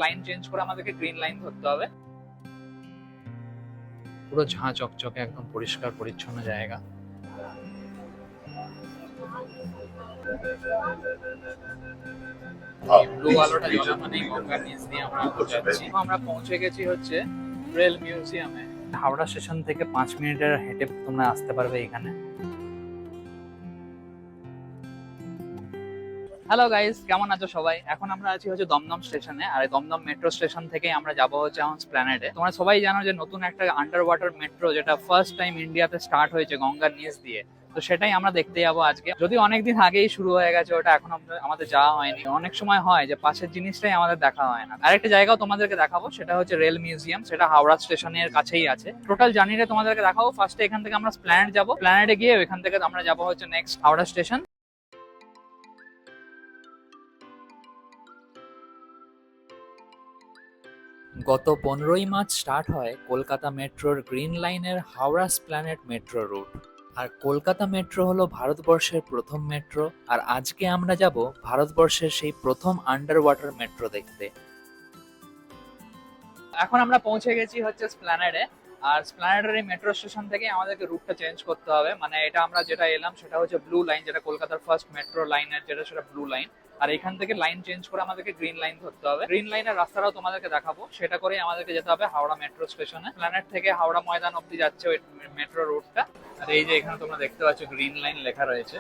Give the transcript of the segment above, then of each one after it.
Line change করে আমাদেরকে green line ধরতে হবে। পুরো ঝাঁ চকচকে একদম পরিষ্কার পরিচ্ছন্ন জায়গা। ব্লু আলোটা জ্বলা মানেই গঙ্গার নিচ দিয়ে আমরা যাচ্ছি। আমরা পৌঁছে গেছি হচ্ছে রেল মিউজিয়ামে। হাওড়া স্টেশন থেকে 5 মিনিটের হেঁটে তোমরা আসতে পারবে এখানে। হ্যালো গাইস, কেমন আছো সবাই? এখন আমরা আছি হচ্ছে দমদম স্টেশনে, আর এই দমদম মেট্রো স্টেশন থেকে আমরা যাব হচ্ছে এখন স্প্ল্যানেডে। তোমরা সবাই জানো যে নতুন একটা আন্ডার ওয়াটার মেট্রো যেটা ফার্স্ট টাইম ইন্ডিয়াতে স্টার্ট হয়েছে গঙ্গার নিচ দিয়ে, তো সেটাই আমরা দেখতে যাবো আজকে। যদি অনেকদিন আগেই শুরু হয়ে গেছে ওটা, এখন আমাদের যাওয়া হয়নি। অনেক সময় হয় যে পাশের জিনিসটাই আমাদের দেখা হয় না। আরেকটা জায়গাও তোমাদেরকে দেখাবো, সেটা হচ্ছে রেল মিউজিয়াম, সেটা হাওড়া স্টেশনের কাছেই আছে। টোটাল জার্নিটা তোমাদেরকে দেখাবো। ফার্স্টে এখান থেকে আমরা স্প্ল্যানেড যাবো, স্প্ল্যানেডে গিয়ে ওইখান থেকে আমরা যাবো হচ্ছে নেক্সট হাওড়া স্টেশন। গত 15ই মার্চ স্টার্ট হয় কলকাতা মেট্রোর গ্রিন লাইনের হাওড়া স্প্ল্যানেড মেট্রো রুট। আর কলকাতা মেট্রো হলো ভারতবর্ষের প্রথম মেট্রো, আর আজকে আমরা যাব ভারতবর্ষের সেই প্রথম আন্ডার ওয়াটার মেট্রো দেখতে। এখন আমরা পৌঁছে গেছি হচ্ছে স্প্ল্যানেডে, আর স্প্ল্যানেডের এই মেট্রো স্টেশন থেকে আমাদেরকে রুটটা চেঞ্জ করতে হবে। মানে এটা আমরা যেটা এলাম সেটা হচ্ছে ব্লু লাইন, যেটা কলকাতার ফার্স্ট মেট্রো লাইনের যেটা, সেটা ব্লু লাইন। আর এখান থেকে লাইন চেঞ্জ করে আমাদেরকে গ্রিন লাইন ধরতে হবে। গ্রিন লাইনের রাস্তাটাও তোমাদেরকে দেখাবো, সেটা করে আমাদেরকে যেতে হবে হাওড়া মেট্রো স্টেশনে। প্ল্যানেট থেকে হাওড়া ময়দান অব্দি যাচ্ছে ওই মেট্রো রুটটা। আর এই যে এখানে তোমরা দেখতে পাচ্ছ গ্রিন লাইন লেখা রয়েছে,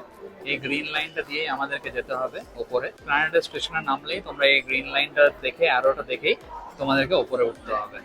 এই গ্রিন লাইনটা দিয়েই আমাদেরকে যেতে হবে ওপরে। প্ল্যানেটের স্টেশনে নামলেই তোমরা এই গ্রিন লাইনটা দেখে, আরোটা দেখেই তোমাদেরকে ওপরে উঠতে হবে।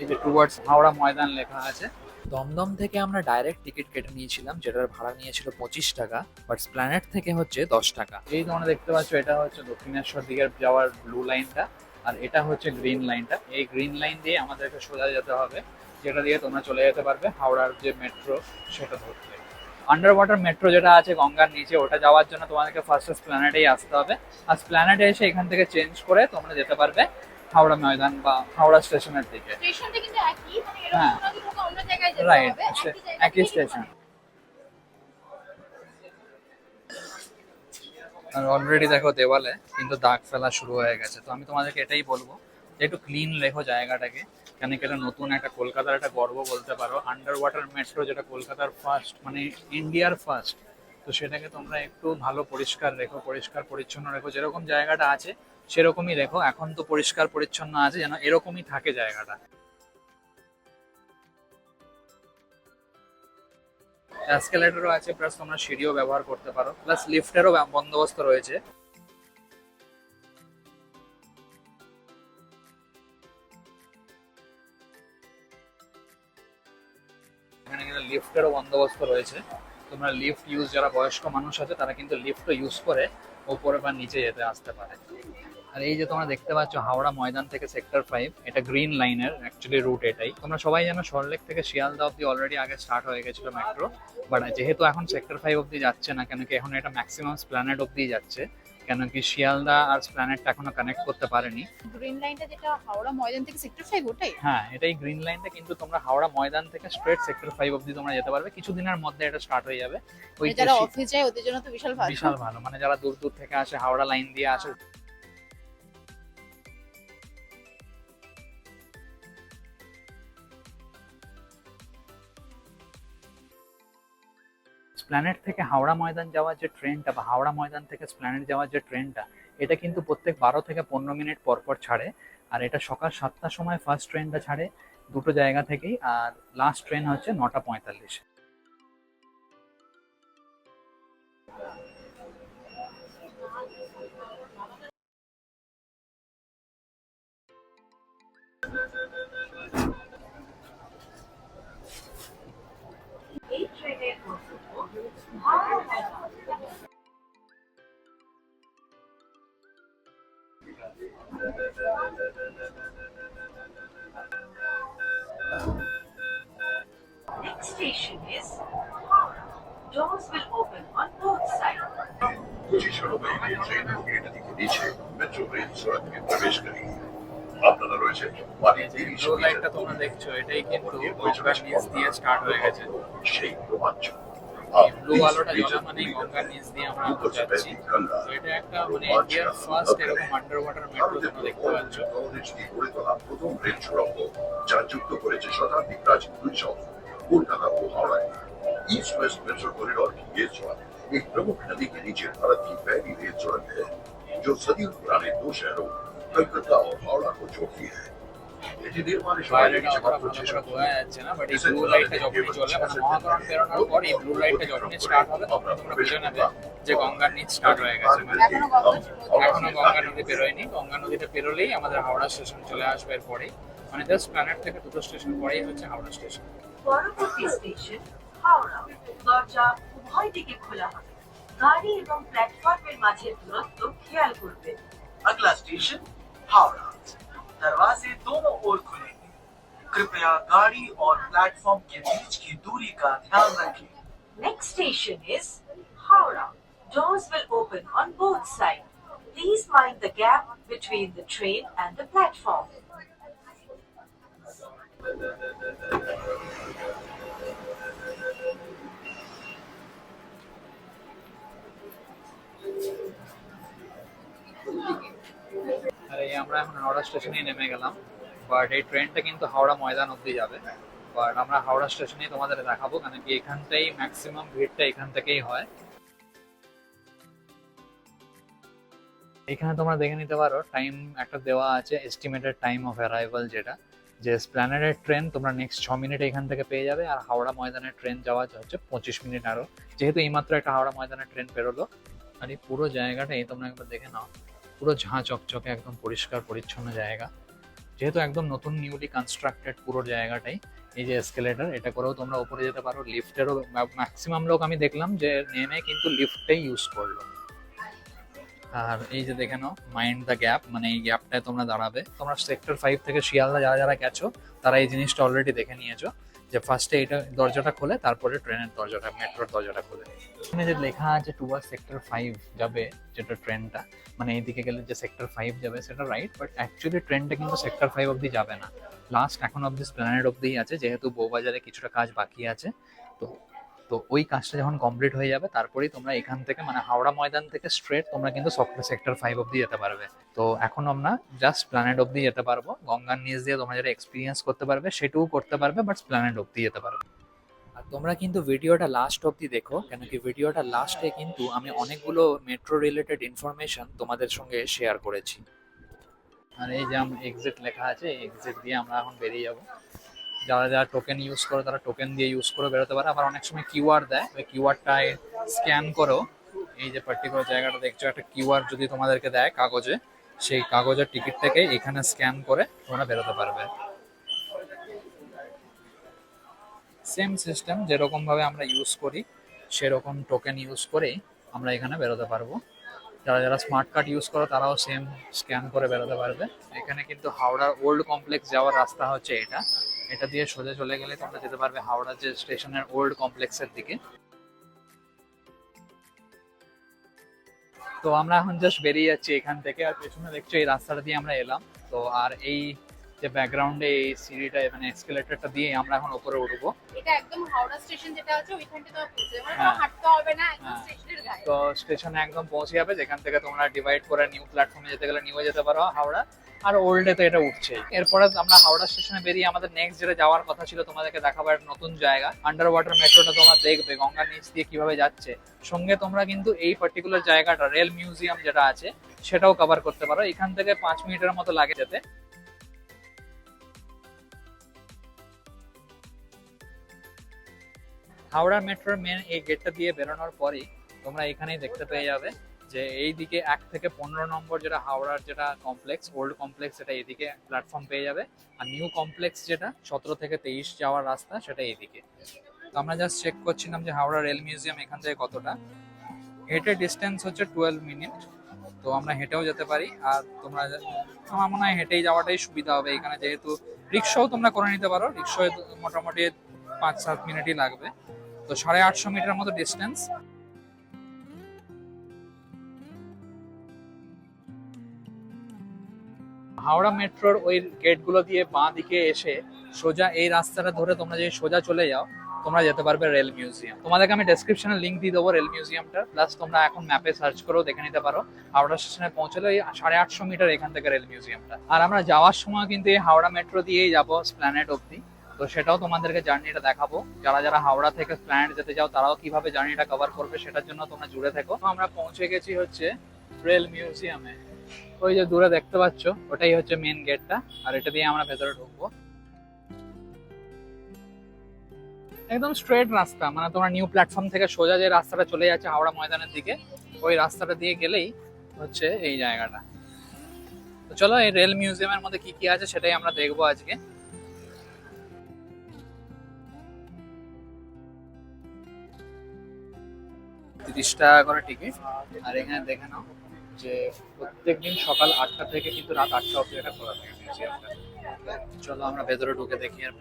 এই যে টুয়ার্ডস হাওড়া ময়দান লেখা আছে। দমদম থেকে আমরা ডাইরেক্ট টিকিট কেটে নিয়েছিলাম, যেটার ভাড়া নিয়েছিল 25 টাকা, বাট স্প্ল্যানেড থেকে হচ্ছে 10 টাকা। এই তোমরা দেখতে পাচ্ছ, এটা হচ্ছে দক্ষিণেশ্বর দিকে যাওয়ার ব্লু লাইনটা, আর এটা হচ্ছে গ্রিন লাইনটা। এই গ্রিন লাইন দিয়ে আমাদেরকে সোজা যেতে হবে, যেটা দিয়ে তোমরা চলে যেতে পারবে হাওড়ার যে মেট্রো সেটা ধরতে। আন্ডার ওয়াটার মেট্রো যেটা আছে গঙ্গার নিচে, ওটা যাওয়ার জন্য তোমাদেরকে ফার্স্টে স্প্ল্যানেডেই আসতে হবে। আর স্প্ল্যানেডে এসে এখান থেকে চেঞ্জ করে তোমরা যেতে পারবে হাওড়া ময়দান বা হাওড়া স্টেশনের দিকে। স্টেশনটা কিন্তু একই, মানে হ্যাঁ, এরকম না যে তোমাকে অন্য জায়গায় যেতে রাইট, হবে, একই স্টেশন। আর অলরেডি দেখো দেওয়ালে কিন্তু দাগ ফেলা শুরু হয়ে গেছে। তো আমি তোমাদেরকে এটাই বলবো যে একটু ক্লিন রেখো জায়গাটাকে, কেন কি এটা নতুন একটা কলকাতার একটা গর্ব বলতে পারো। আন্ডার ওয়াটার মেট্রো যেটা কলকাতার ফার্স্ট, মানে ইন্ডিয়ার ফার্স্ট, তো সেটাকে তোমরা একটু ভালো পরিষ্কার রেখো, পরিষ্কার পরিচ্ছন্ন রেখো। যেরকম জায়গাটা আছে সেরকমই রেখো। এখন তো পরিষ্কার পরিচ্ছন্ন আছে, যেন এরকমই থাকে জায়গাটা। এসকেলেটরও আছে, প্লাস তোমরা সিঁড়িও ব্যবহার করতে পারো, প্লাস লিফটেরও বন্দোবস্ত রয়েছে। এখানে কিন্তু লিফটেরও বন্দোবস্ত রয়েছে। তোমরা লিফট ইউজ, যারা বয়স্ক মানুষ আছে তারা কিন্তু লিফটও ইউজ করে ওপরে বা নিচে যেতে আসতে পারে। আর এই যে তোমরা দেখতে পাচ্ছ হাওড়া ময়দান থেকে সেক্টর 5, এটা গ্রিন লাইনের অ্যাকচুয়ালি রুট এটাই। তোমরা সবাই জানো সল্টলেক থেকে শিয়ালদা অব্দি অলরেডি আগে স্টার্ট হয়ে গেছিল মেট্রো, বাট যেহেতু এখন সেক্টর 5 অব্দি যাচ্ছে না, কেন কি এখন এটা ম্যাক্সিমাম স্প্ল্যানেড অব্দি যাচ্ছে, কেন কি শিয়ালদা আর স্প্ল্যানেডটা এখনো কানেক্ট করতে পারেনি। গ্রিন লাইনটা যেটা হাওড়া ময়দান থেকে সেক্টর 5, ওটাই? হ্যাঁ, এটাই গ্রিন লাইনটা, কিন্তু তোমরা হাওড়া ময়দান থেকে স্ট্রেট সেক্টর 5 অব্দি তোমরা যেতে পারবে। কিছুদিনের মধ্যে এটা স্টার্ট হয়ে যাবে। ওই মানে যারা অফিস যায় ওদের জন্য তো বিশাল ভালো। বিশাল ভালো, মানে যারা দূর দূর থেকে আসে হাওড়া লাইন দিয়ে আসে। স্প্ল্যানেড থেকে হাওড়া ময়দান যাওয়ার যে ট্রেনটা, বা হাওড়া ময়দান থেকে স্প্ল্যানেড যাওয়ার যে ট্রেনটা, এটা কিন্তু প্রত্যেক 12 থেকে 15 মিনিট পর পর ছাড়ে। আর এটা সকাল 7টার সময় ফার্স্ট ট্রেনটা ছাড়ে দুটো জায়গা থেকেই, আর লাস্ট ট্রেন হচ্ছে 9টা 45। এই ট্রেনের গন্তব্য Howrah. Next station is Howrah. Doors will open on both sides. कुछ क्षणों में ये ट्रेन गेट के नीचे मेट्रो रेल सड़क में प्रवेश करेगी। আপনারা রয়েছেন মানে ব্লু লাইনটা তোমরা দেখছো, এটাই কিন্তু গঙ্গার নিচ দিয়ে স্টার্ট হয়ে গেছে। সেই রোমাঞ্চ এই ব্লু আলোটা জ্বলা মানেই গঙ্গার নিচ দিয়ে আমরা ऊपर से যাচ্ছি। बहती गंगा তো এটা একটা মানে ইন্ডিয়ার ফার্স্ট এরকম আন্ডার ওয়াটার মেট্রো তোমরা দেখতে পাচ্ছ। কলেজটি গড়ে তোলা প্রথম রেল সুড়ঙ্গ যা যুক্ত করেছে শতাব্দীর প্রাচীন দুই শহর কলকাতা ও Howrah. East west metro corridor की ये सुरंग एक प्रमुख नदी के नीचे भारत की पहली रेल सुरंग है जो सदियों पुराने दो शहरों कलकत्ता और हावड़ा को जोड़ती है। এটি নির্মাণের সময় বাইরেটা লেগেছে অতটা মাত্র ভালো 6 করে সপ্তাহ। বোঝা যাচ্ছে না, বাট এই ব্লু লাইটটা যখনই জ্বলে মানে মহাকরণ বেরোনোর পর এই ব্লু লাইটটা যখনই স্টার্ট হবে তখন তোমরা বুঝে নেবে যে গঙ্গার নিচ স্টার্ট হয়ে গেছে। মানে এখনো গঙ্গা এখনো গঙ্গা নদী পেরোয়নি, গঙ্গা নদীটা পেরোলেই আমাদের হাওড়া স্টেশন চলে আসবে এরপরেই, মানে জাস্ট প্ল্যানেট থেকে দুটো স্টেশন পরেই হচ্ছে হাওড়া স্টেশন। পরবর্তী স্টেশন হাওড়া। দরজা উভয় দিকে খোলা হবে। গাড়ি এবং প্ল্যাটফর্মের মাঝের দূরত্ব খেয়াল করবেন। अगला स्टेशन हावड़ा। दरवाजे दोनों ओर खुलेंगे। कृपया गाड़ी और प्लेटफॉर्म के बीच की दूरी का ध्यान रखें। Next station is Howrah. Doors will open on both sides. Please mind the gap between the train and the platform. আর এই আমরা এখন হাওড়া স্টেশনেই নেমে গেলাম, বাট এই ট্রেনটা কিন্তু হাওড়া ময়দান অবধি যাবে। বাট আমরা হাওড়া স্টেশনেই তোমাদের দেখাবো, কারণ কি এখানটাই ম্যাক্সিমাম ভিড়টা এখান থেকেই হয়। এখানে তোমরা দেখে নিতে পারো টাইম একটা দেওয়া আছে, এস্টিমেটেড টাইম অফ অ্যারাইভাল, যেটা যে স্প্ল্যানেডের ট্রেন তোমরা নেক্সট 6 মিনিটে এখান থেকে পেয়ে যাবে, আর হাওড়া ময়দানের ট্রেন যাওয়া হচ্ছে 25 মিনিট আরও, যেহেতু এইমাত্র একটা হাওড়া ময়দানের ট্রেন বেরোলো। আর এই পুরো জায়গাটাই তোমরা একবার দেখে নাও, পুরো ঝাঁ চকচকে একদম পরিষ্কার পরিচ্ছন্ন জায়গা, যেহেতু একদম নতুন নিউলি কনস্ট্রাক্টেড পুরো জায়গাটাই। এই যে এসকেলেটর, এটা করেও তোমরা উপরে যেতে পারো। লিফটেরও ম্যাক্সিমাম লোক আমি দেখলাম যে নেমে কিন্তু লিফটটাই ইউজ করলো। আর এই যে দেখে নাও মাইন্ড দ্য গ্যাপ, মানে এই গ্যাপটায় তোমরা দাঁড়াবে। তোমরা সেক্টর 5 থেকে শিয়ালদা যারা যারা গেছো তারা এই জিনিসটা অলরেডি দেখে নিয়েছো, যে ফার্স্টে এটা দরজাটা খোলে, তারপরে ট্রেনের দরজাটা, মেট্রোর দরজাটা খোলে। এখানে যে লেখা আছে টুয়ার্ড সেক্টর 5 যাবে যেটা ট্রেনটা, মানে এইদিকে গেলে যে সেক্টর 5 যাবে সেটা রাইট, বাট অ্যাকচুয়ালি ট্রেনটা কিন্তু সেক্টর 5 অবধি যাবে না, লাস্ট এখন অবধি স্প্ল্যানেড অবধিই আছে, যেহেতু বউবাজারে কিছুটা কাজ বাকি আছে। তো তো ওই কাজটা যখন কমপ্লিট হয়ে যাবে তারপরেই তোমরা এখান থেকে মানে হাওড়া ময়দান থেকে স্ট্রেট তোমরা কিন্তু সেক্টর 5 অবধি যেতে পারবে। তো এখন আমরা জাস্ট প্ল্যানেট অবধি যেতে পারবো, গঙ্গার নিচ দিয়ে তোমরা যেটা এক্সপিরিয়েন্স করতে পারবে সেটুকু করতে পারবে, বাট প্ল্যানেট অবধি যেতে পারবে। আর তোমরা কিন্তু ভিডিওটা লাস্ট অবধি দেখো, কেন কি ভিডিওটা লাস্টে কিন্তু আমি অনেকগুলো মেট্রো রিলেটেড ইনফরমেশন তোমাদের সঙ্গে শেয়ার করেছি। আর এই যে এক্সিট লেখা আছে, এক্সিট দিয়ে আমরা এখন বেরিয়ে যাবো। যারা যারা টোকেন ইউজ করো তারা টোকেন দিয়ে ইউজ করে বেরোতে পারে, আবার অনেক সময় কিউআর দেয়, ওই কিউআরটায় স্ক্যান করো। এই যে পার্টিকুলার জায়গাটা দেখছো, একটা কিউআর যদি তোমাদেরকে দেয় কাগজে, সেই কাগজের টিকিট থেকে এখানে স্ক্যান করে তোমরা বেরোতে পারবে। সেম সিস্টেম যেরকম ভাবে আমরা ইউজ করি সেরকম টোকেন ইউজ করেই আমরা এখানে বেরোতে পারবো। যারা যারা স্মার্ট কার্ড ইউজ করো তারাও সেম স্ক্যান করে বেরোতে পারবে। এখানে কিন্তু হাওড়ার ওল্ড কমপ্লেক্স যাওয়ার রাস্তা হচ্ছে এটা, এটা দিয়ে সোজা চলে গেলে তোমরা যেতে পারবে হাওড়া যে স্টেশনের ওল্ড কমপ্লেক্সের দিকে। তো আমরা এখন জাস্ট বেরিয়ে যাচ্ছি এখান থেকে, আর পেছনে দেখছো এই রাস্তাটা দিয়ে আমরা এলাম। তো আর এই যে ব্যাকগ্রাউন্ডে এই সিঁড়িটা মানে এসকেলেটরটা দিয়ে আমরা এখন উপরে উঠবো। এটা একদম হাওড়া স্টেশন যেটা আছে ওইখানটা তো পৌঁছে মানে হ্যাঁ। হাঁটতে হবে না, একদম হ্যাঁ। স্টেশনের গায়ে। তো স্টেশনে একদম পৌঁছে যাবে, যেখান থেকে তোমরা ডিভাইড করে নিউ প্ল্যাটফর্মে যেতে গেলে নিউ যেতে পারো হাওড়া, আর ওল্ডে তো এটা উঠছে। এরপরে আমরা হাওড়া স্টেশনে বেরিয়ে আমাদের নেক্সট যেটা যাওয়ার কথা ছিল তোমাদেরকে দেখাবো একটা নতুন জায়গা, আন্ডার ওয়াটার মেট্রোটা তোমরা দেখবে গঙ্গার নিচ দিয়ে কিভাবে যাচ্ছে। সঙ্গে তোমরা কিন্তু এই পার্টিকুলার জায়গাটা রেল মিউজিয়াম যেটা আছে সেটাও কভার করতে পারো। এখান থেকে 5 মিনিটের মতো লাগে যেতে। হাওড়া মেট্রোর মেন এই গেটটা দিয়ে বেরোনোর পরেই তোমরা এখানেই দেখতে পেয়ে যাবে যে এই দিকে 1 থেকে 15 নম্বর যেটা হাওড়ার যেটা কমপ্লেক্স, ওল্ড কমপ্লেক্স, সেটা এইদিকে প্ল্যাটফর্ম পেয়ে যাবে। আর নিউ কমপ্লেক্স যেটা 17 থেকে 23 যাওয়ার রাস্তা সেটা এইদিকে। তো আমরা জাস্ট চেক করছিলাম যে হাওড়া রেল মিউজিয়াম এখান থেকে কতটা। হেঁটে ডিস্টেন্স হচ্ছে 12 মিনিট, তো আমরা হেঁটেও যেতে পারি। আর তোমরা আমার মনে হয় হেঁটেই যাওয়াটাই সুবিধা হবে এখানে, যেহেতু রিক্সাও তোমরা করে নিতে পারো, রিক্সায় মোটামুটি 5-7 মিনিটই লাগবে। তো 850 মিটার মতো ডিস্টেন্স। হাওড়া মেট্রোর ওই গেটগুলো দিয়ে বাঁ দিকে এসে সোজা এই রাস্তাটা ধরে তোমরা যদি সোজা চলে যাও তোমরা যেতে পারবে রেল মিউজিয়াম। তোমাদেরকে আমি ডেসক্রিপশনে লিংক দিয়ে দেবো রেল মিউজিয়ামটা, প্লাস তোমরা এখন ম্যাপে সার্চ করেও দেখে নিতে পারো। হাওড়া স্টেশনে পৌঁছলে ওই 850 মিটার এখান থেকে রেল মিউজিয়ামটা। আর আমরা যাওয়ার সময় কিন্তু এই হাওড়া মেট্রো দিয়েই যাবো স্প্ল্যানেড অব্দি, তো সেটাও তোমাদেরকে জার্নিটা দেখাবো। যারা যারা হাওড়া থেকে প্ল্যানেট যেতে চাও তারাও কিভাবে জার্নিটা কভার করবে সেটার জন্য তোমরা জুড়ে থেকো। আমরা পৌঁছে গেছি হচ্ছে রেল মিউজিয়ামে। ওই যে দূরে দেখতে পাচ্ছ ওটাই হচ্ছে মেন গেটটা, আর এটা দিয়ে আমরা ভেতরে ঢুকবো। একদম স্ট্রেট রাস্তা, মানে তোমরা নিউ প্ল্যাটফর্ম থেকে সোজা যে রাস্তাটা চলে যাচ্ছে হাওড়া ময়দানের দিকে, ওই রাস্তাটা দিয়ে গেলেই হচ্ছে এই জায়গাটা। তো চলো এই রেল মিউজিয়ামের মধ্যে কি কি আছে সেটাই আমরা দেখবো আজকে। 30 টাকা করে টিকিট। আর এখানে দেখে নাও যে প্রত্যেকদিন সকাল 8টা থেকে কিন্তু রাত 8টা অবধি এটা খোলা থাকে মিউজিয়ামটা। চলো আমরা ভেতরে ঢুকে দেখি। আর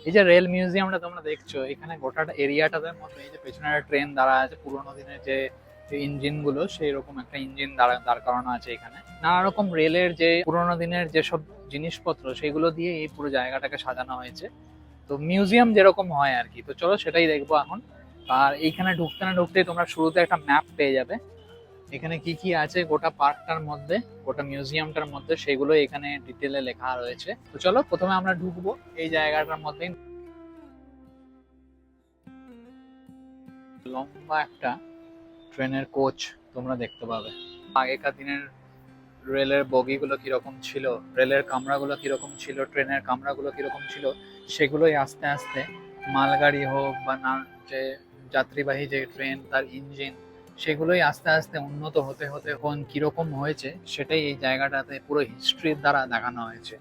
এই যে রেল মিউজিয়ামটা তোমরা দেখছো, এখানে গোটাটা এরিয়াটাতে মধ্যে এই যে পেছনে একটা ট্রেন দাঁড়া আছে, পুরোনো দিনের যে ইঞ্জিন গুলো সেই রকম একটা ইঞ্জিন দাঁড় করানো আছে এখানে। নানা রকম রেলের যে পুরোনো দিনের যেসব জিনিসপত্র সেগুলো দিয়ে এই পুরো জায়গাটাকে সাজানো হয়েছে, তো মিউজিয়াম যেরকম হয় আর কি। তো চলো সেটাই দেখবো এখন। আর এইখানে ঢুকতে না ঢুকতেই তোমরা শুরুতে একটা ম্যাপ পেয়ে যাবে, এখানে কি কি আছে গোটা পার্কটার মধ্যে, গোটা মিউজিয়ামটার মধ্যে, সেগুলো এখানে ডিটেলে লেখা রয়েছে। তো চলো প্রথমে আমরা ঢুকবো এই জায়গাটার মধ্যে। লম্বা একটা ট্রেনের কোচ তোমরা দেখতে পাবে। আগেকার দিনের রেলের বগিগুলো কিরকম ছিল, রেলের কামরাগুলো কিরকম ছিল, ট্রেনের কামরাগুলো কিরকম ছিল, সেগুলোই আস্তে আস্তে মালগাড়ি হোক বা না যে যাত্রীবাহী যে ট্রেন তার ইঞ্জিন, সেগুলোই আস্তে আস্তে উন্নত হতে হতে কোন কিরকম হয়েছে সেটাই এই জায়গাটাতে পুরো হিস্ট্রির দ্বারা দেখানো হয়েছে।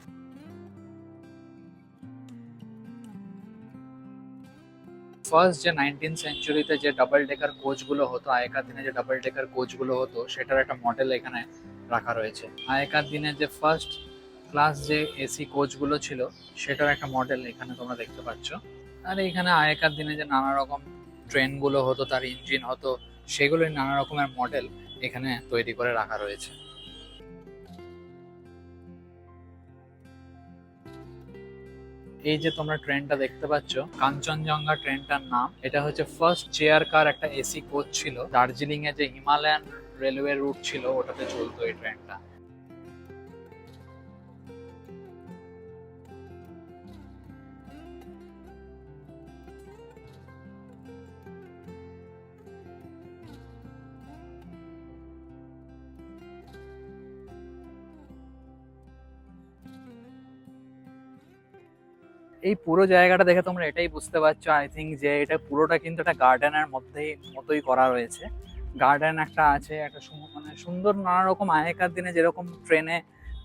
ফার্স্ট যে 19th সেঞ্চুরিতে যে ডাবল ডেকার কোচগুলো হতো, আগেকার দিনে যে ডাবল ডেকার কোচগুলো হতো সেটার একটা মডেল এখানে রাখা রয়েছে। আগেকার দিনে যে ফার্স্ট ক্লাস যে এসি কোচগুলো ছিল সেটার একটা মডেল এখানে তোমরা দেখতে পাচ্ছ। আর এখানে আগেকার দিনে যে নানা রকম ট্রেনগুলো হতো তার ইঞ্জিন হতো, সেগুলোই নানা রকমের মডেল এখানে তৈরি করে রাখা রয়েছে। এই যে তোমরা ট্রেনটা দেখতে পাচ্ছ, কাঞ্চনজঙ্ঘা ট্রেনটার নাম। এটা হচ্ছে ফার্স্ট চেয়ার কার একটা এসি কোচ ছিল। দার্জিলিং এ যে হিমালয়ান রেলওয়ে রুট ছিল ওটাতে চলতো এই ট্রেনটা। এই পুরো জায়গাটা দেখে তোমরা এটাই বুঝতে পারছো আই থিঙ্ক যে এটা পুরোটা কিন্তু একটা গার্ডেনের মতোই করা রয়েছে। গার্ডেন একটা আছে, একটা মানে সুন্দর নানা রকম আগেকার দিনে যেরকম ট্রেনে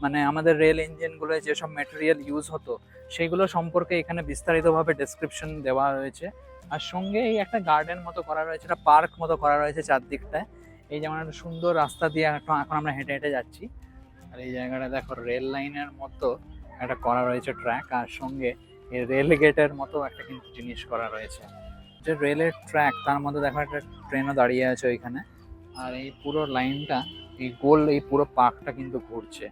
মানে আমাদের রেল ইঞ্জিনগুলো যেসব ম্যাটেরিয়াল ইউজ হতো সেইগুলো সম্পর্কে এখানে বিস্তারিতভাবে ডেসক্রিপশন দেওয়া রয়েছে। আর সঙ্গে এই একটা গার্ডেন মতো করা রয়েছে, একটা পার্ক মতো করা রয়েছে চারদিকটায়। এই যেমন একটা সুন্দর রাস্তা দিয়ে এখন আমরা হেঁটে হেঁটে যাচ্ছি। আর এই জায়গাটা দেখো রেল লাইনের মতো একটা করা রয়েছে ট্র্যাক, আর সঙ্গে এই রেল গেটের মতো একটা কিন্তু জিনিস করা রয়েছে। যে রেলের ট্র্যাক তার মধ্যে দেখো একটা ট্রেনও দাঁড়িয়ে আছে ওইখানে। আর এই পুরো লাইনটা এই গোল এই পুরো পার্কটা কিন্তু ঘুরছে।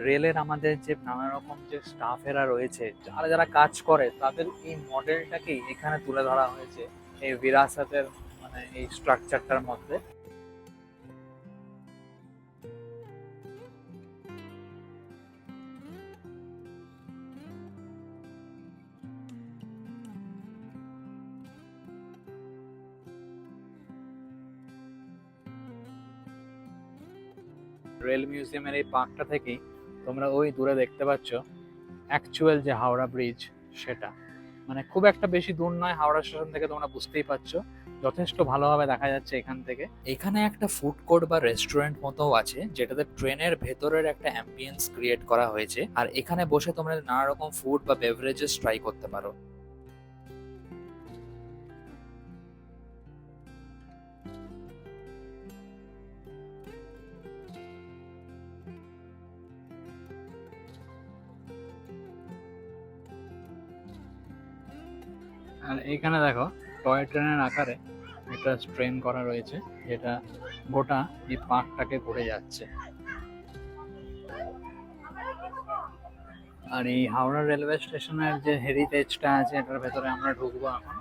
রেলের আমাদের যে নানা রকম যে স্টাফেরা রয়েছে, যারা যারা কাজ করে, তাদের এই মডেলটাকেই এখানে তুলে ধরা হয়েছে এই বিরাসতের মানে এই স্ট্রাকচারটার মধ্যে। রেল মিউজিয়ামের এই পার্কটা থেকেই তোমরা ওই দূরে দেখতে পাচ্ছ অ্যাকচুয়াল যে হাওড়া ব্রিজ, সেটা মানে খুব একটা বেশি দূর নয় হাওড়া স্টেশন থেকে, তোমরা বুঝতেই পারছো যথেষ্ট ভালোভাবে দেখা যাচ্ছে এখান থেকে। এখানে একটা ফুড কোর্ট বা রেস্টুরেন্ট মতো আছে যেটাতে ট্রেনের ভেতরের একটা অ্যাম্বিয়েন্স ক্রিয়েট করা হয়েছে, আর এখানে বসে তোমরা নানা রকম ফুড বা বেভারেজেস ট্রাই করতে পারো। আর এইখানে দেখো টয় ট্রেনের আকারে একটা একটা ট্রেন করা রয়েছে যেটা গোটা এই পার্কটাকে ঘুরে যাচ্ছে। আর এই হাওড়া রেলওয়ে স্টেশনের যে হেরিটেজটা আছে এটার ভেতরে আমরা ঢুকবো এখন।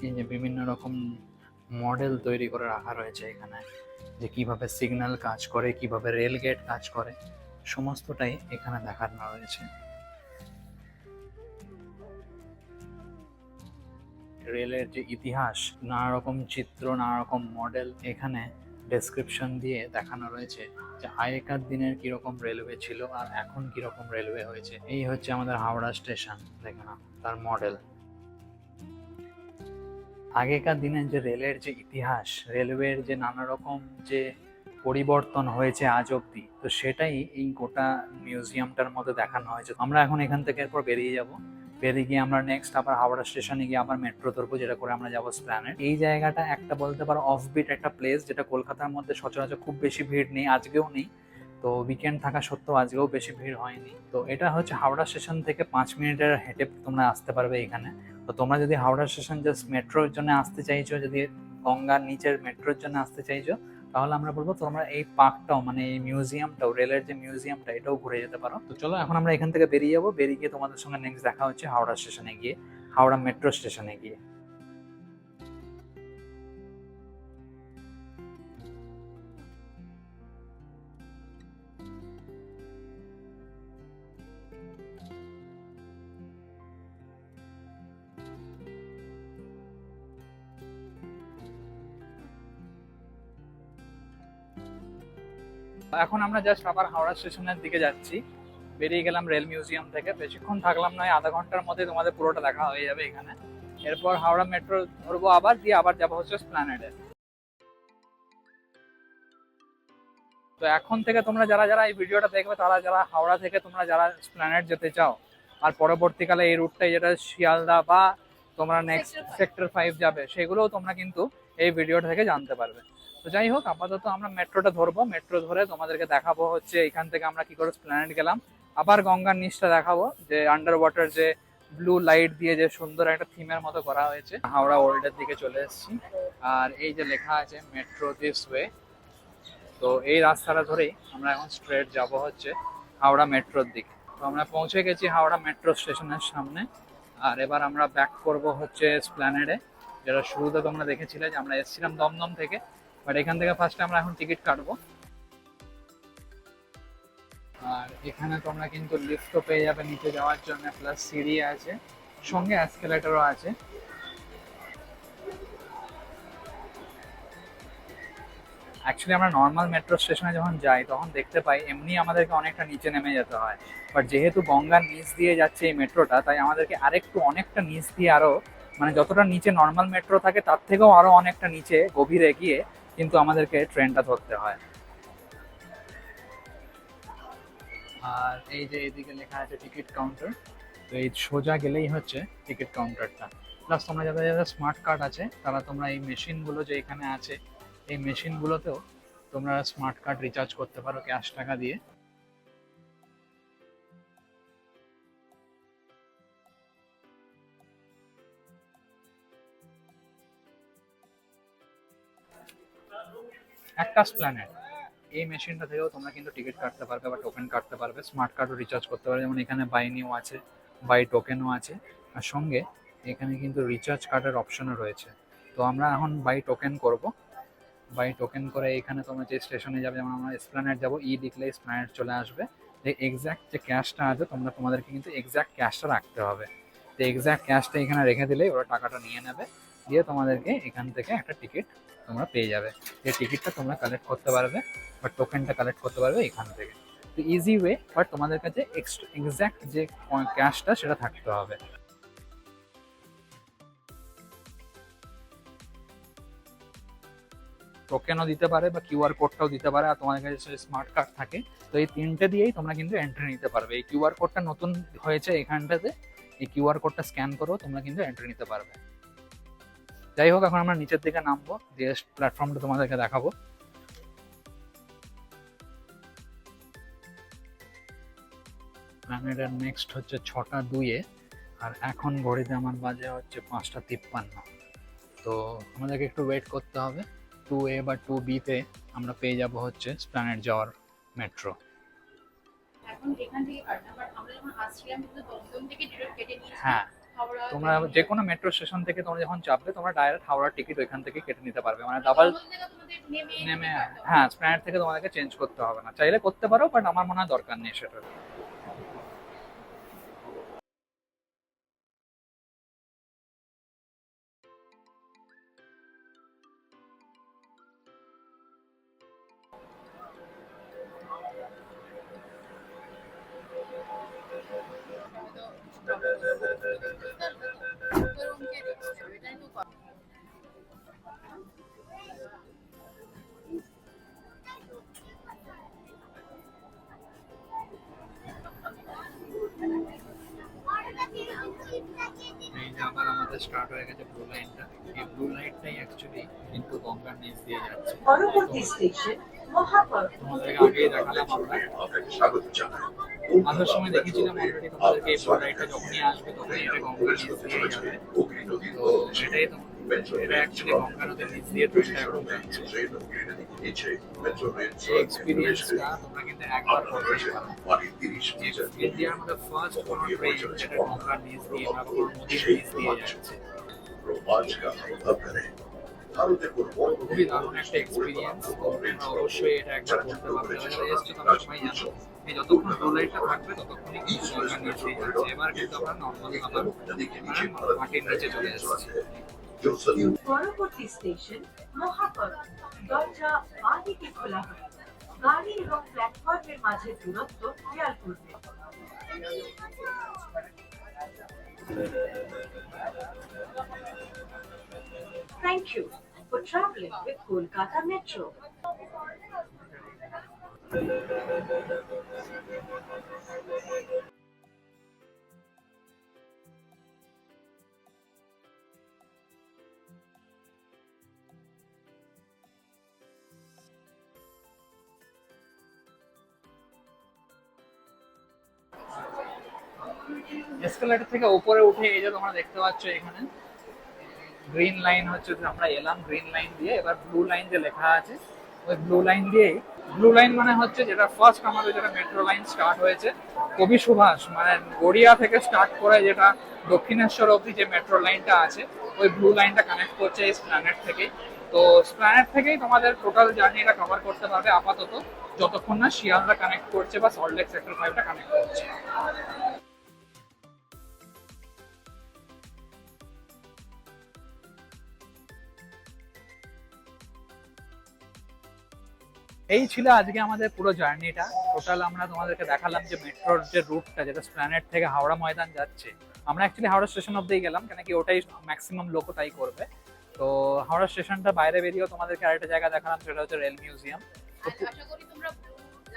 এই যে বিভিন্ন রকম মডেল তৈরি করে রাখা রয়েছে এখানে, যে কিভাবে সিগন্যাল কাজ করে, কিভাবে রেল গেট কাজ করে, সমস্তটাই এখানে দেখানো রয়েছে। রেলের যে ইতিহাস, নানা রকম চিত্র, নানা রকম মডেল এখানে ডেসক্রিপশন দিয়ে দেখানো রয়েছে যে আগেকার দিনের কিরকম রেলওয়ে ছিল আর এখন কিরকম রেলওয়ে হয়েছে। এই হচ্ছে আমাদের হাওড়া স্টেশন, দেখে না তার মডেল। আগেকার দিনের যে রেলের যে ইতিহাস, রেলওয়ের যে নানা রকম যে পরিবর্তন হয়েছে আজ অব্দি, তো সেটাই এই গোটা মিউজিয়ামটার মধ্যে দেখানো হয়েছে। আমরা এখন এখান থেকে এরপর বেরিয়ে যাব। বেরিয়ে গিয়ে আমরা নেক্সট আবার হাওড়া স্টেশনে গিয়ে আবার মেট্রো ধরবো, যেটা করে আমরা যাবো এসপ্ল্যানেড। এই জায়গাটা একটা বলতে পারো অফবিট একটা প্লেস, যেটা কলকাতার মধ্যে সচরাচর খুব বেশি ভিড় নেই, আজকেও নেই। তো উইকেন্ড থাকা সত্ত্বেও আজকেও বেশি ভিড় হয়নি। তো এটা হচ্ছে হাওড়া স্টেশন থেকে 5 মিনিটের হেঁটে তোমরা আসতে পারবে এখানে। তো তোমরা যদি হাওড়া স্টেশন জাস্ট মেট্রোর জন্য আসতে চাইছো, যদি গঙ্গার নিচের মেট্রোর জন্য আসতে চাইছো, তাহলে আমরা বলবো তোমরা এই পার্কটাও, মানে এই মিউজিয়ামটাও, রেলের যে মিউজিয়ামটা, এটাও ঘুরে যেতে পারো। তো চলো এখন আমরা এখান থেকে বেরিয়ে যাবো। বেরিয়ে গিয়ে তোমাদের সঙ্গে নেক্সট দেখা হচ্ছে হাওড়া স্টেশনে গিয়ে, হাওড়া মেট্রো স্টেশনে গিয়ে। এখন আমরা জাস্ট আবার হাওড়া স্টেশনের দিকে যাচ্ছি। বেরিয়ে গেলাম রেল মিউজিয়াম থেকে, বেশিক্ষণ থাকলাম নয়, আধা ঘন্টার মধ্যে তোমাদের পুরোটা দেখা হয়ে যাবে এখানে। এরপর হাওড়া মেট্রো ধরবো আবার, দিয়ে আবার যাবো হচ্ছে এসপ্ল্যানেডে। তো এখন থেকে তোমরা যারা যারা এই ভিডিওটা দেখবে, তারা যারা হাওড়া থেকে তোমরা যারা এসপ্ল্যানেড যেতে চাও, আর পরবর্তীকালে এই রুটটাই যেটা শিয়ালদা বা তোমরা নেক্সট সেক্টর 5 যাবে, সেগুলোও তোমরা কিন্তু এই ভিডিওটা থেকে জানতে পারবে। তো যাই হোক, আপাতত আমরা মেট্রোটা ধরবো। মেট্রো ধরে তোমাদেরকে দেখাবো হচ্ছে এখান থেকে আমরা কি করে এসপ্ল্যানেড গেলাম, আবার গঙ্গার নিচটা দেখাবো, যে আন্ডার ওয়াটার যে ব্লু লাইট দিয়ে যে সুন্দর একটা থিমের মতো করা হয়েছে। হাওড়া ওল্ডের দিকে চলে এসেছি, আর এই যে লেখা আছে মেট্রো দিস ওয়ে, তো এই রাস্তাটা ধরেই আমরা এখন স্ট্রেট যাব হচ্ছে হাওড়া মেট্রোর দিকে। তো আমরা পৌঁছে গেছি হাওড়া মেট্রো স্টেশনের সামনে, আর এবার আমরা ব্যাক করব হচ্ছে এসপ্ল্যানেডে, যেটা শুরুতে তোমরা দেখেছিলে যে আমরা এসেছিলাম দমদম থেকে। বাট এখান থেকে ফার্স্টে আমরা এখন টিকিট কাটবো। আর এখানে তোমরা কিন্তু লিফটও পেয়ে যাবে নিচে যাওয়ার জন্য, প্লাস সিঁড়ি আছে, সঙ্গে এসকেলেটরও আছে। অ্যাকচুয়ালি আমরা নর্মাল মেট্রো স্টেশনে যখন যাই তখন দেখতে পাই এমনি আমাদেরকে অনেকটা নিচে নেমে যেতে হয়, বাট যেহেতু গঙ্গার নিচ দিয়ে যাচ্ছে এই মেট্রোটা, তাই আমাদেরকে আরেকটু অনেকটা নিচ দিয়ে আরও, মানে যতটা নিচে নর্মাল মেট্রো থাকে তার থেকেও আরও অনেকটা নিচে গভীরে গিয়ে কিন্তু আমাদেরকে ট্রেনটা ধরতে হয়। আর এই যে এদিকে লেখা আছে টিকিট কাউন্টার, তো এই সোজা গেলেই হচ্ছে টিকিট কাউন্টারটা। প্লাস তোমরা যাদের যাদের স্মার্ট কার্ড আছে, তারা তোমরা এই মেশিনগুলো যে এখানে আছে, এই মেশিনগুলোতেও তোমরা স্মার্ট কার্ড রিচার্জ করতে পারো ক্যাশ টাকা দিয়ে। একটা এসপ্ল্যানেড, এই মেশিনটা থেকেও তোমরা কিন্তু টিকিট কাটতে পারবে বা টোকেন কাটতে পারবে, স্মার্ট কার্ডও রিচার্জ করতে পারবে। যেমন এখানে বাই নিউ আছে, বাই টোকেনও আছে, আর সঙ্গে এখানে কিন্তু রিচার্জ কার্ডের অপশনও রয়েছে। তো আমরা এখন বাই টোকেন করব। বাই টোকেন করে এখানে তোমরা যে স্টেশনে যাবে, যেমন আমরা এসপ্ল্যানেড যাবো, ই লিখলে এসপ্ল্যানেড চলে আসবে। যে এক্স্যাক্ট যে ক্যাশটা আছে, তোমাদেরকে কিন্তু এক্স্যাক্ট ক্যাশটা রাখতে হবে। তো এক্স্যাক্ট ক্যাশটা এখানে রেখে দিলেই ওরা টাকাটা নিয়ে নেবে, দিয়ে তোমাদেরকে এখান থেকে একটা টিকিট তোমরা পেয়ে যাবে। এই টিকিটটা তোমরা কালেক্ট করতে পারবে বা টোকেনটা কালেক্ট করতে পারবে এখান থেকে। তো ইজি ওয়ে, বাট তোমাদের কাছে এক্স্যাক্ট যে ক্যাশটা সেটা থাকতে হবে। টোকেনও দিতে পারে বা কিউআর কোডটাও দিতে পারে, আর তোমাদের কাছে স্মার্ট কার্ড থাকে, তো এই তিনটে দিয়েই তোমরা কিন্তু এন্ট্রি নিতে পারবে। এই কিউআর কোডটা নতুন হয়েছে এখানটাতে, এই কিউআর কোডটা স্ক্যান করেও তোমরা কিন্তু এন্ট্রি নিতে পারবে। যাই হোক, এখন আমরা নিচের দিকে নামবো, দিয়ে প্ল্যাটফর্মটা তোমাদেরকে দেখাবো। স্প্ল্যানেডের নেক্সট হচ্ছে 6:02 আর এখন ঘড়িতে আমার বাজে হচ্ছে 5:53। তো আমাদেরকে একটু ওয়েট করতে হবে। 2A বা 2B তে আমরা পেয়ে যাব হচ্ছে স্প্ল্যানেড যাওয়ার মেট্রো। এখন এখান থেকে কাটনা, বাট আমরা যখন আসছিলাম কিন্তু দমদম থেকে ডিরেক্ট কেটে নিয়েছি। হ্যাঁ, হাওড়া তোমরা যে কোনো মেট্রো স্টেশন থেকে তোমরা যখন চাপবে তোমরা ডাইরেক্ট হাওড়ার টিকিট ওইখান থেকে কেটে নিতে পারবে, মানে ডাবল তোমাদের নেমে নেমে। হ্যাঁ, স্প্ল্যানেড থেকে তোমাদেরকে চেঞ্জ করতে হবে না, চাইলে করতে পারো বাট আমার মনে হয় দরকার নেই সেটা। এই যে আবার আমাদের স্টার্ট হয়ে গেছে ব্লু লাইনটা। এই ব্লু লাইনটাই অ্যাকচুয়ালি কিন্তু গঙ্গার নিচ দিয়ে যাচ্ছে। পরবর্তী স্টেশন মহাপর। তোমাদেরকে আগেই দেখালাম আমরা, আপনাকে স্বাগত জানাই। আসার সময় দেখেছিলাম অলরেডি তোমাদেরকে। এই ব্লু লাইনটা যখনই আসবে তখনই এটা গঙ্গার নিচ দিয়ে যাবে। হুগলি নদীর তো সেটাই তো, এটা অ্যাকচুয়ালি গঙ্গা নদীর নিচ দিয়ে ট্রেনটা এখন যাচ্ছে। এই এক্সপিরিয়েন্সটা তোমরা কিন্তু একবার করতেই পারো। ইন্ডিয়ার মধ্যে ফার্স্ট কোনো ট্রেন যেটা গঙ্গার নিচ দিয়ে বা কোনো নদীর নিচ দিয়ে যাচ্ছে। খুবই দারুণ একটা এক্সপিরিয়েন্স। তোমরা অবশ্যই এটা একবার করতে পারবে। যারা যারা এসছো তারা সবাই জানো এই যতক্ষণ ব্লু লাইটটা থাকবে ততক্ষণই কিন্তু গঙ্গার নিচ দিয়ে যাচ্ছে। এবার কিন্তু আমরা নর্মাল আবার মাটির নিচে চলে এসেছি। পরবর্তী স্টেশন মহাপর। দরজা বাঁ দিকে খোলা হবে। গাড়ি এবং প্ল্যাটফর্মের মাঝে দূরত্ব খেয়াল করবে। Thank you for traveling with Kolkata Metro. Escalator থেকে উপরে উঠে এই যে তোমরা দেখতে পাচ্ছ এখানে গ্রিন লাইন হচ্ছে যে আমরা এলাম গ্রিন লাইন দিয়ে। এবার ব্লু লাইন যে লেখা আছে ওই ব্লু লাইন দিয়েই, ব্লু লাইন মানে হচ্ছে যেটা ফার্স্ট আমাদের যেটা মেট্রো লাইন স্টার্ট হয়েছে কবি সুভাষ, মানে গড়িয়া থেকে স্টার্ট করে যেটা দক্ষিণেশ্বর অবধি যে মেট্রো লাইনটা আছে ওই ব্লু লাইনটা কানেক্ট করছে এই স্প্ল্যানেড থেকেই। তো স্প্ল্যানেড থেকেই তোমাদের টোটাল জার্নিটা কভার করতে পারবে আপাতত, যতক্ষণ না শিয়ালদা কানেক্ট করছে বা সল্টলেক সেক্টর 5টা কানেক্ট করছে। এই ছিল আজকে আমাদের পুরো জার্নিটা। টোটাল আমরা তোমাদেরকে দেখালাম যে মেট্রোর যে রুটটা যেটা স্প্ল্যানেড থেকে হাওড়া ময়দান যাচ্ছে। আমরা অ্যাকচুয়ালি হাওড়া স্টেশন অব্দিই গেলাম, কেন কি ওটাই ম্যাক্সিমাম লোকও তাই করবে। তো হাওড়া স্টেশনটা বাইরে বেরিয়েও তোমাদেরকে আরেকটা জায়গা দেখালাম, সেটা হচ্ছে রেল মিউজিয়াম। আশা করি তোমরা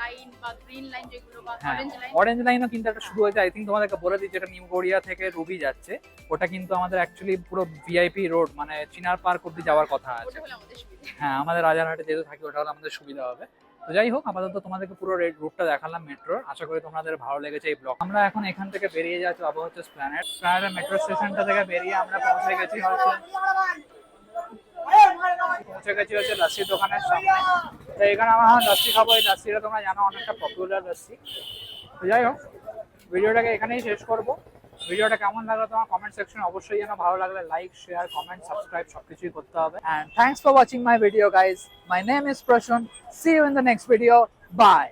লাইন বা গ্রিন লাইন যেগুলো বা হ্যাঁ, অরেঞ্জ লাইন, অরেঞ্জ লাইনও কিন্তু একটা শুরু হয়েছে। আই থিঙ্ক তোমাদেরকে বলে দিই, যেটা নিউ গড়িয়া থেকে রুবি যাচ্ছে ওটা কিন্তু আমাদের অ্যাকচুয়ালি পুরো ভিআইপি রোড, মানে চিনার পার্ক অব্দি যাওয়ার কথা আছে। ওটা হলো আমাদের সুবিধা। হ্যাঁ, আমাদের রাজারহাটে যেহেতু থাকি ওটা হলে আমাদের সুবিধা হবে। তো যাই হোক, আপাতত তোমাদেরকে পুরো রুটটা দেখালাম মেট্রোর। আশা করি তোমাদের ভালো লেগেছে এই ব্লগ। আমরা এখন এখান থেকে বেরিয়ে যাচ্ছি আবার হচ্ছে স্প্ল্যানেড মেট্রো স্টেশনটা থেকে বেরিয়ে আমরা পৌঁছে গেছি হচ্ছে লস্যির দোকানের সামনে। তো এখানে আমরা লস্যি খাবো। এই লস্যিটা তোমরা জানো অনেকটা পপুলার লস্যি। তো যাই হোক, ভিডিওটাকে এখানেই শেষ করবো। ভিডিওটা কেমন লাগলো তোমার কমেন্ট সেকশনে অবশ্যই জানাও। ভালো লাগলে লাইক, শেয়ার, কমেন্ট, সাবস্ক্রাইব সবকিছুই করতে হবে। And thanks for watching my video guys. My name is Prashant. See you in the next video. Bye.